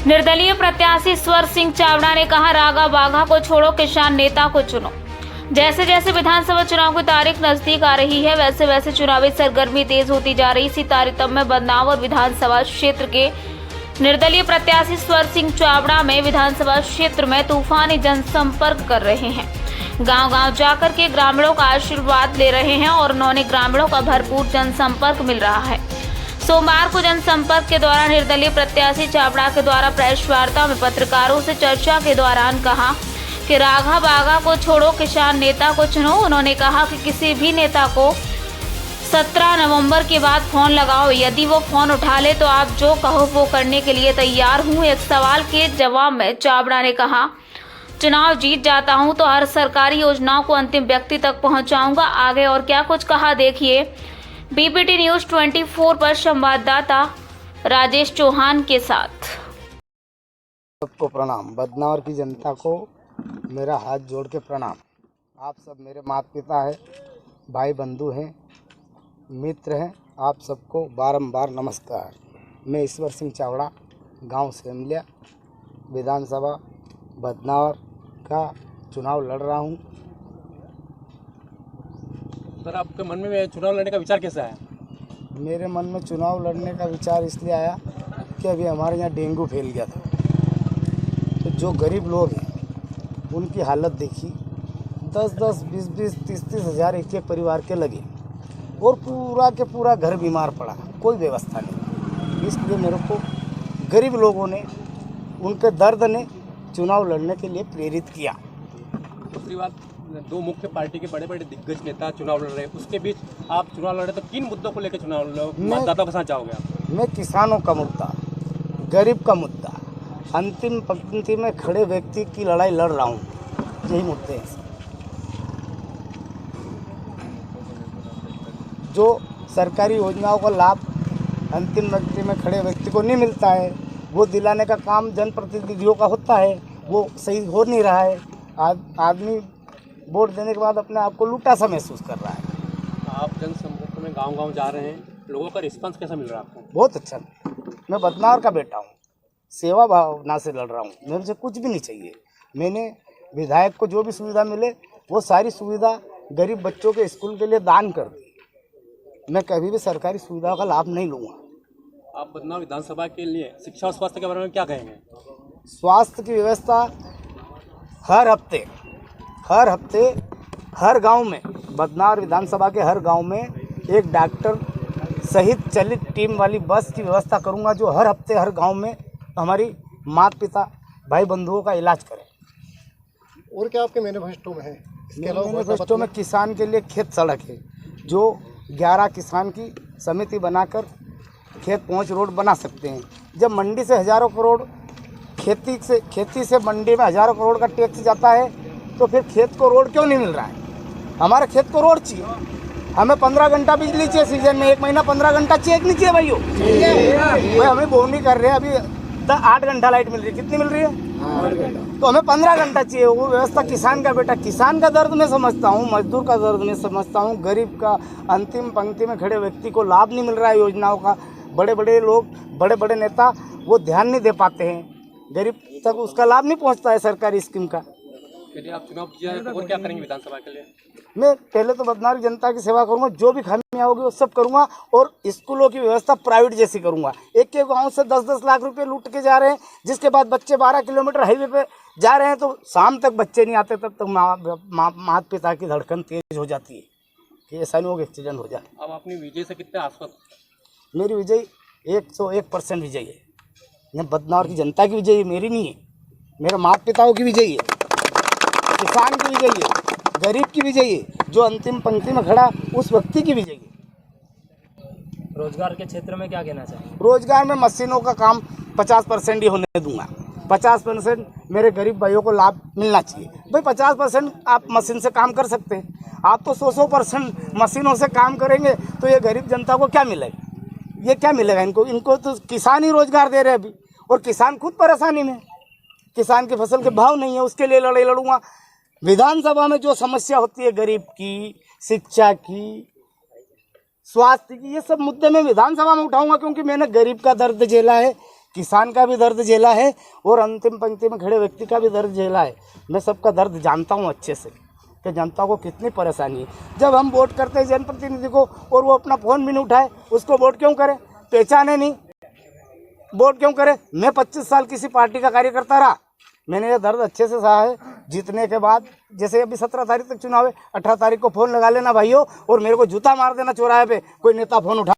निर्दलीय प्रत्याशी स्वर सिंह चावड़ा ने कहा, रागा बाघा को छोड़ो, किसान नेता को चुनो। जैसे जैसे विधानसभा चुनाव की तारीख नजदीक आ रही है, वैसे वैसे चुनावी सरगर्मी तेज होती जा रही। इसी तारतम्य में बदनावर विधानसभा क्षेत्र के निर्दलीय प्रत्याशी स्वर सिंह चावड़ा में विधानसभा क्षेत्र में तूफानी जनसंपर्क कर रहे हैं। गांव-गांव जाकर के ग्रामीणों का आशीर्वाद ले रहे हैं और उन्होंने ग्रामीणों का भरपूर जनसंपर्क मिल रहा है। सोमवार को जनसंपर्क के दौरान निर्दलीय प्रत्याशी चावड़ा के द्वारा प्रेस वार्ता में पत्रकारों से चर्चा के दौरान कहा कि राघा बाघा को छोड़ो, किसान नेता को चुनो। उन्होंने कहा कि किसी भी नेता को 17 नवंबर के बाद फोन लगाओ, यदि वो फोन उठा ले तो आप जो कहो वो करने के लिए तैयार हूँ। एक सवाल के जवाब में चावड़ा ने कहा, चुनाव जीत जाता हूँ तो हर सरकारी योजनाओं को अंतिम व्यक्ति तक पहुँचाऊंगा। आगे और क्या कुछ कहा, देखिए बीपीटी न्यूज़ 24 पर संवाददाता राजेश चौहान के साथ। सबको प्रणाम। बदनावर की जनता को मेरा हाथ जोड़ के प्रणाम। आप सब मेरे माता पिता हैं, भाई बंधु हैं, मित्र हैं। आप सबको बारंबार नमस्कार। मैं ईश्वर सिंह चावड़ा, गांव सेमलिया, विधानसभा बदनावर का चुनाव लड़ रहा हूं। सर, आपके मन में चुनाव लड़ने का विचार कैसे आया? मेरे मन में चुनाव लड़ने का विचार इसलिए आया कि अभी हमारे यहाँ डेंगू फैल गया था, तो जो गरीब लोग हैं उनकी हालत देखी। 10-10, 20-20, 30-30 हज़ार एक परिवार के लगे और पूरा के पूरा घर बीमार पड़ा, कोई व्यवस्था नहीं। इसलिए मेरे को गरीब लोगों ने, उनके दर्द ने चुनाव लड़ने के लिए प्रेरित किया। दूसरी बात, दो मुख्य पार्टी के बड़े बड़े दिग्गज नेता चुनाव लड़ रहे हैं, उसके बीच आप चुनाव लड़ रहे, तो किन मुद्दों को लेकर चुनाव मतदाताओं के साथ जाओगे आप? मैं किसानों का मुद्दा, गरीब का मुद्दा, अंतिम पंक्ति में खड़े व्यक्ति की लड़ाई लड़ रहा हूँ। यही मुद्दे हैं जो सरकारी योजनाओं का लाभ अंतिम पंक्ति में खड़े व्यक्ति को नहीं मिलता है, वो दिलाने का काम जनप्रतिनिधियों का होता है, वो सही हो नहीं रहा है। आदमी वोट देने के बाद अपने आप को लूटा सा महसूस कर रहा है। आप जनसंपर्क में गांव-गांव जा रहे हैं, लोगों का रिस्पांस कैसा मिल रहा है आपको? बहुत अच्छा। मैं बदनावर का बेटा हूँ, सेवा भावना से लड़ रहा हूँ। मेरे से कुछ भी नहीं चाहिए। मैंने विधायक को जो भी सुविधा मिले वो सारी सुविधा गरीब बच्चों के स्कूल के लिए दान कर दी। मैं कभी भी सरकारी सुविधाओं का लाभ नहीं लूँगा। आप बदनावर विधानसभा के लिए शिक्षा और स्वास्थ्य के बारे में क्या कहेंगे? स्वास्थ्य की व्यवस्था हर हफ्ते हर गांव में, बदनावर विधानसभा के हर गांव में एक डॉक्टर सहित चलित टीम वाली बस की व्यवस्था करूंगा, जो हर हफ्ते हर गांव में हमारी माता पिता भाई बंधुओं का इलाज करें। और क्या आपके मैनिफेस्टो में है? मैनिफेस्टो में किसान के लिए खेत सड़क है, जो 11 किसान की समिति बनाकर खेत पहुँच रोड बना सकते हैं। जब मंडी से हज़ारों करोड़ खेती से मंडी में हज़ारों करोड़ का टैक्स जाता है, तो फिर खेत को रोड क्यों नहीं मिल रहा है? हमारे खेत को रोड चाहिए। हमें 15 घंटा बिजली चाहिए सीजन में, 1 महीना 15 घंटा चाहिए नहीं चाहिए भाइयों? भाई हमें बोनी कर रहे हैं, अभी 8 घंटा लाइट मिल रही है। कितनी मिल रही है? तो हमें 15 घंटा चाहिए। वो व्यवस्था किसान का बेटा, किसान का दर्द मैं समझता हूँ, मजदूर का दर्द मैं समझता हूँ, गरीब का, अंतिम पंक्ति में खड़े व्यक्ति को लाभ नहीं मिल रहा है योजनाओं का। बड़े बड़े लोग, बड़े बड़े नेता वो ध्यान नहीं दे पाते हैं, गरीब तक उसका लाभ नहीं पहुँचता है सरकारी स्कीम का। यदि आप चुनाव जीत जाए तो और क्या करेंगे विधानसभा के लिए? मैं पहले तो बदनावर जनता की सेवा करूंगा, जो भी खामियां होगी वो सब करूंगा, और स्कूलों की व्यवस्था प्राइवेट जैसी करूंगा। एक गांव से 10-10 लाख रुपए लूट के जा रहे हैं, जिसके बाद बच्चे 12 किलोमीटर हाईवे पे जा रहे हैं, तो शाम तक बच्चे नहीं आते, तब तक माता पिता की धड़कन तेज हो जाती है कि ऐसा नहीं हो एक्सीडेंट हो जाए। अब अपनी विजय से कितने आश्वस्त? मेरी विजय 101% विजय है। यह बदनावर की जनता की विजय मेरी नहीं है, मेरे माता पिताओं की विजय है, किसान की विजय है, गरीब की विजय है, जो अंतिम पंक्ति में खड़ा उस व्यक्ति की विजय है। रोजगार के क्षेत्र में क्या कहना चाहिए? रोजगार में मशीनों का काम 50% ही होने दूंगा। 50% मेरे गरीब भाइयों को लाभ मिलना चाहिए। भाई 50% आप मशीन से काम कर सकते हैं, आप तो 100% मशीनों से काम करेंगे तो ये गरीब जनता को क्या मिलेगा? ये क्या मिलेगा इनको तो किसान ही रोजगार दे रहे हैं अभी, और किसान खुद परेशानी में। किसान की फसल के भाव नहीं है, उसके लिए लड़ाई लड़ूंगा। विधानसभा में जो समस्या होती है गरीब की, शिक्षा की, स्वास्थ्य की, ये सब मुद्दे मैं विधानसभा में उठाऊंगा, क्योंकि मैंने गरीब का दर्द झेला है, किसान का भी दर्द झेला है और अंतिम पंक्ति में खड़े व्यक्ति का भी दर्द झेला है। मैं सबका दर्द जानता हूँ अच्छे से कि जनता को कितनी परेशानी है। जब हम वोट करते हैं जनप्रतिनिधि को और वो अपना फ़ोन भी नहीं उठाए, उसको वोट क्यों करें? पहचाने नहीं, वोट क्यों करें? मैं 25 साल किसी पार्टी का कार्यकर्ता रहा, मैंने ये दर्द अच्छे से सहा है। जीतने के बाद जैसे अभी 17 तारीख तक चुनाव है, 18 तारीख को फ़ोन लगा लेना भाइयों और मेरे को जूता मार देना चौराहे पे कोई नेता फ़ोन उठा